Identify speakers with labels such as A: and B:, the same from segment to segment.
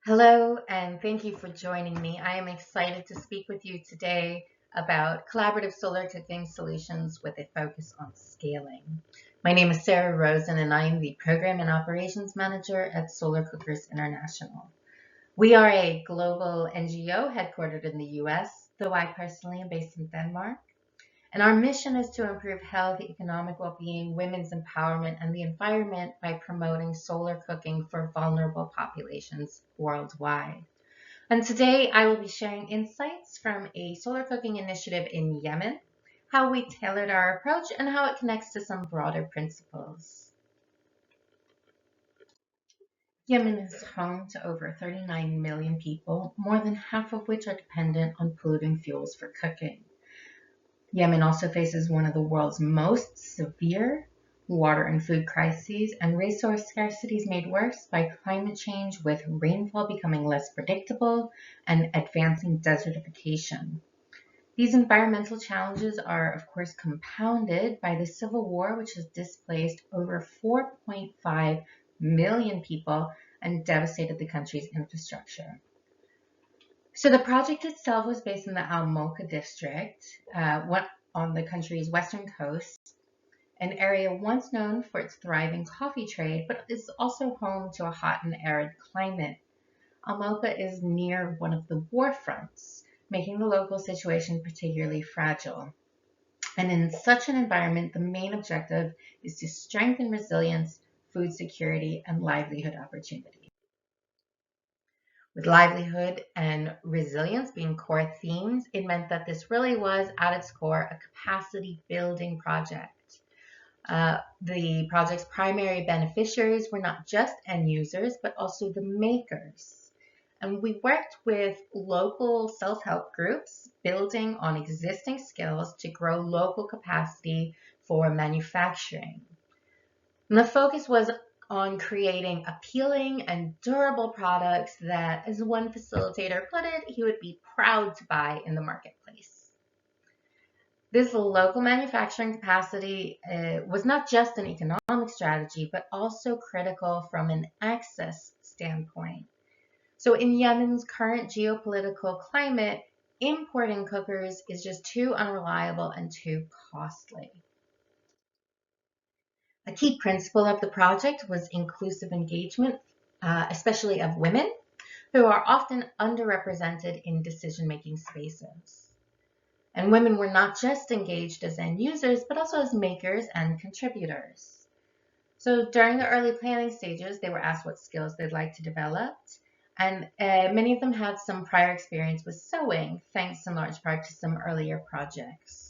A: Hello, and thank you for joining me. I am excited to speak with you today about collaborative solar cooking solutions with a focus on scaling. My name is Sara Rosen, and I am the Program and Operations Manager at Solar Cookers International. We are a global NGO headquartered in the US, though I personally am based in Denmark. And our mission is to improve health, economic well-being, women's empowerment, and the environment by promoting solar cooking for vulnerable populations worldwide. And today I will be sharing insights from a solar cooking initiative in Yemen, how we tailored our approach, and how it connects to some broader principles. Yemen is home to over 39 million people, more than half of which are dependent on polluting fuels for cooking. Yemen also faces one of the world's most severe water and food crises, and resource scarcity is made worse by climate change, with rainfall becoming less predictable and advancing desertification. These environmental challenges are, of course, compounded by the civil war, which has displaced over 4.5 million people and devastated the country's infrastructure. So the project itself was based in the Al Mocha district, on the country's western coast, an area once known for its thriving coffee trade, but is also home to a hot and arid climate. Al Mocha is near one of the war fronts, making the local situation particularly fragile. And in such an environment, the main objective is to strengthen resilience, food security, and livelihood opportunities. With livelihood and resilience being core themes, it meant that this really was, at its core, a capacity building project. The project's primary beneficiaries were not just end users, but also the makers. And we worked with local self-help groups, building on existing skills to grow local capacity for manufacturing. And the focus was on creating appealing and durable products that, as one facilitator put it, he would be proud to buy in the marketplace. This local manufacturing capacity was not just an economic strategy, but also critical from an access standpoint. So in Yemen's current geopolitical climate, importing cookers is just too unreliable and too costly. A key principle of the project was inclusive engagement, especially of women, who are often underrepresented in decision-making spaces. And women were not just engaged as end users, but also as makers and contributors. So during the early planning stages, they were asked what skills they'd like to develop, and many of them had some prior experience with sewing, thanks in large part to some earlier projects.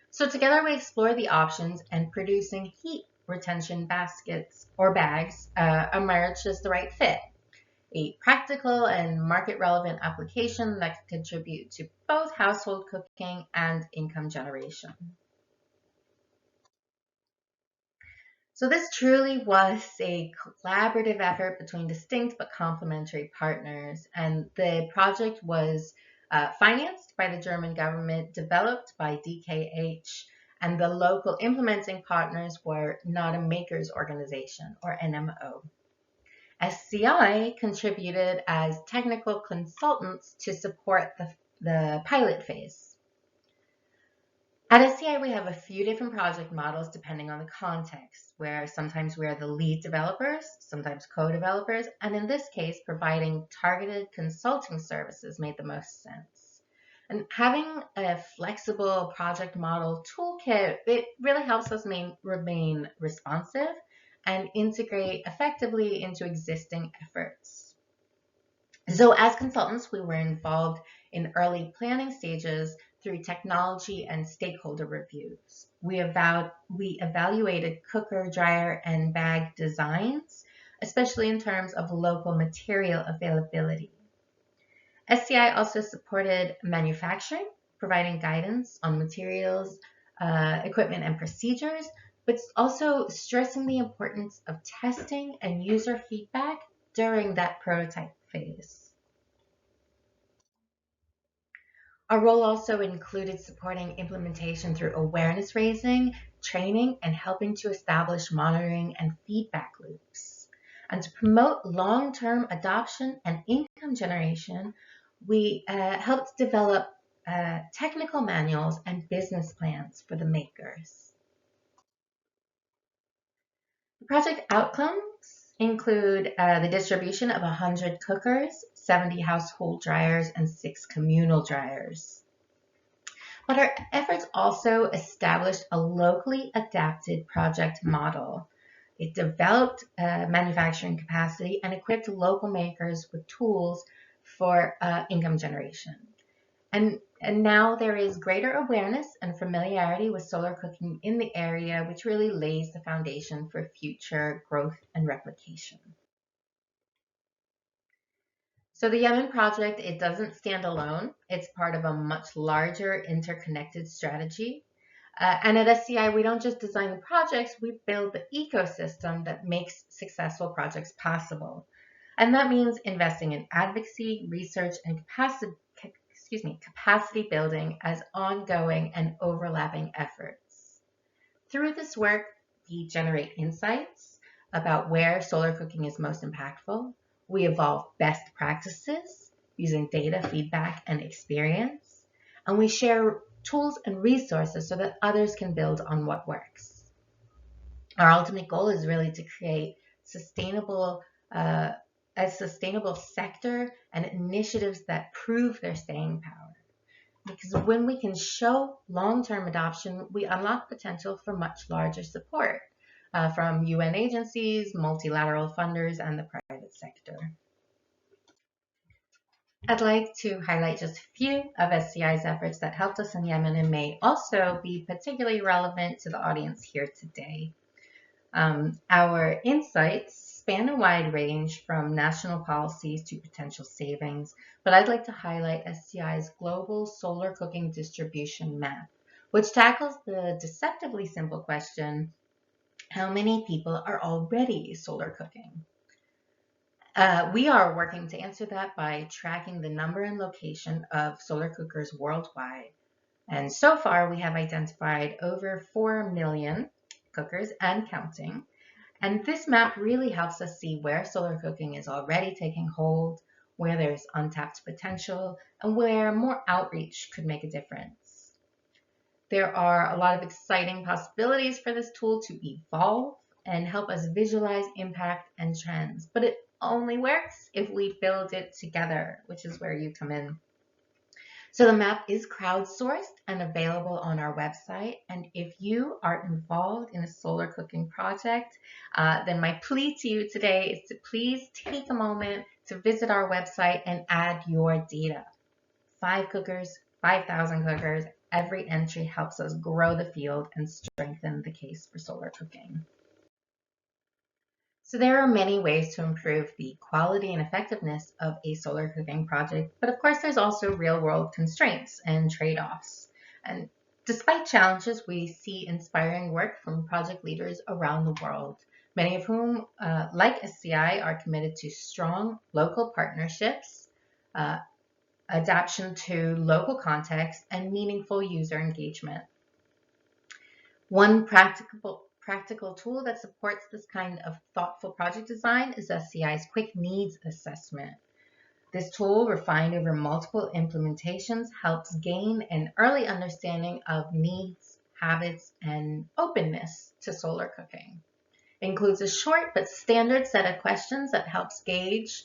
A: So together we explore the options, and producing heat retention baskets or bags emerged as the right fit. A practical and market relevant application that can contribute to both household cooking and income generation. So this truly was a collaborative effort between distinct but complementary partners, and the project was financed by the German government, developed by DKH, and the local implementing partners were Not a Makers Organization, or NMO. SCI contributed as technical consultants to support the pilot phase. At SCI, we have a few different project models depending on the context, where sometimes we are the lead developers, sometimes co-developers, and in this case, providing targeted consulting services made the most sense. And having a flexible project model toolkit, it really helps us remain responsive and integrate effectively into existing efforts. So as consultants, we were involved in early planning stages through technology and stakeholder reviews. We evaluated cooker, dryer, and bag designs, especially in terms of local material availability. SCI also supported manufacturing, providing guidance on materials, equipment, and procedures, but also stressing the importance of testing and user feedback during that prototype phase. Our role also included supporting implementation through awareness raising, training, and helping to establish monitoring and feedback loops. And to promote long-term adoption and income generation, we helped develop technical manuals and business plans for the makers. The project outcomes include the distribution of 100 cookers, 70 household dryers, and 6 communal dryers. But our efforts also established a locally adapted project model. It developed manufacturing capacity and equipped local makers with tools for income generation. And now there is greater awareness and familiarity with solar cooking in the area, which really lays the foundation for future growth and replication. So the Yemen project, it doesn't stand alone. It's part of a much larger interconnected strategy. And at SCI, we don't just design the projects, we build the ecosystem that makes successful projects possible. And that means investing in advocacy, research, and capacity building as ongoing and overlapping efforts. Through this work, we generate insights about where solar cooking is most impactful. We evolve best practices using data, feedback, and experience. And we share tools and resources so that others can build on what works. Our ultimate goal is really to create a sustainable sector and initiatives that prove their staying power. Because when we can show long-term adoption, we unlock potential for much larger support from UN agencies, multilateral funders, and the private sector. I'd like to highlight just a few of SCI's efforts that helped us in Yemen and may also be particularly relevant to the audience here today. Our insights span a wide range from national policies to potential savings, but I'd like to highlight SCI's Global Solar Cooking Distribution Map, which tackles the deceptively simple question, how many people are already solar cooking? We are working to answer that by tracking the number and location of solar cookers worldwide. And so far, we have identified over 4 million cookers and counting. And this map really helps us see where solar cooking is already taking hold, where there's untapped potential, and where more outreach could make a difference. There are a lot of exciting possibilities for this tool to evolve and help us visualize impact and trends, but it only works if we build it together, which is where you come in. So the map is crowdsourced and available on our website. And if you are involved in a solar cooking project, then my plea to you today is to please take a moment to visit our website and add your data. 5 cookers, 5,000 cookers, every entry helps us grow the field and strengthen the case for solar cooking. So there are many ways to improve the quality and effectiveness of a solar cooking project, but of course there's also real-world constraints and trade-offs. And despite challenges, we see inspiring work from project leaders around the world, many of whom, like SCI, are committed to strong local partnerships, adaptation to local context, and meaningful user engagement. One practical tool that supports this kind of thoughtful project design is SCI's Quick Needs Assessment. This tool, refined over multiple implementations, helps gain an early understanding of needs, habits, and openness to solar cooking. It includes a short but standard set of questions that helps gauge,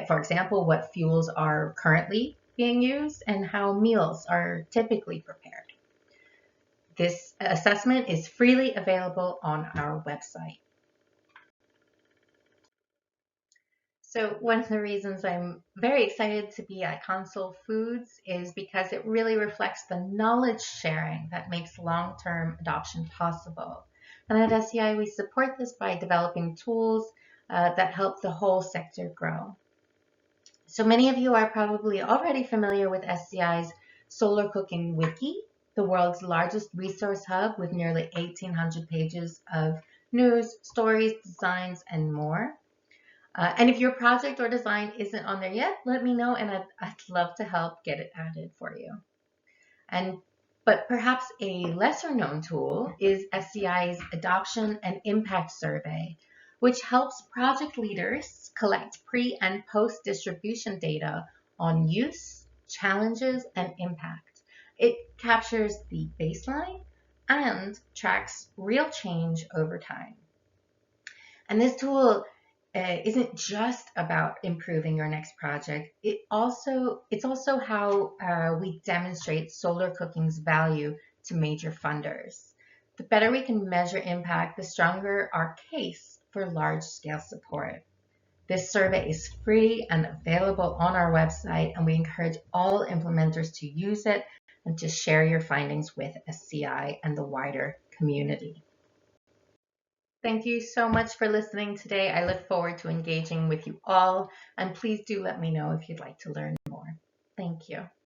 A: for example, what fuels are currently being used and how meals are typically prepared. This assessment is freely available on our website. So one of the reasons I'm very excited to be at CONSOLFOOD is because it really reflects the knowledge sharing that makes long-term adoption possible. And at SCI, we support this by developing tools that help the whole sector grow. So many of you are probably already familiar with SCI's Solar Cooking Wiki, the world's largest resource hub with nearly 1,800 pages of news, stories, designs, and more. And if your project or design isn't on there yet, let me know and I'd love to help get it added for you. But perhaps a lesser known tool is SCI's Adoption and Impact Survey, which helps project leaders collect pre and post distribution data on use, challenges, and impact. It captures the baseline and tracks real change over time. And this tool isn't just about improving your next project. It's also how we demonstrate solar cooking's value to major funders. The better we can measure impact, the stronger our case for large-scale support. This survey is free and available on our website, and we encourage all implementers to use it and to share your findings with SCI and the wider community. Thank you so much for listening today. I look forward to engaging with you all, and please do let me know if you'd like to learn more. Thank you.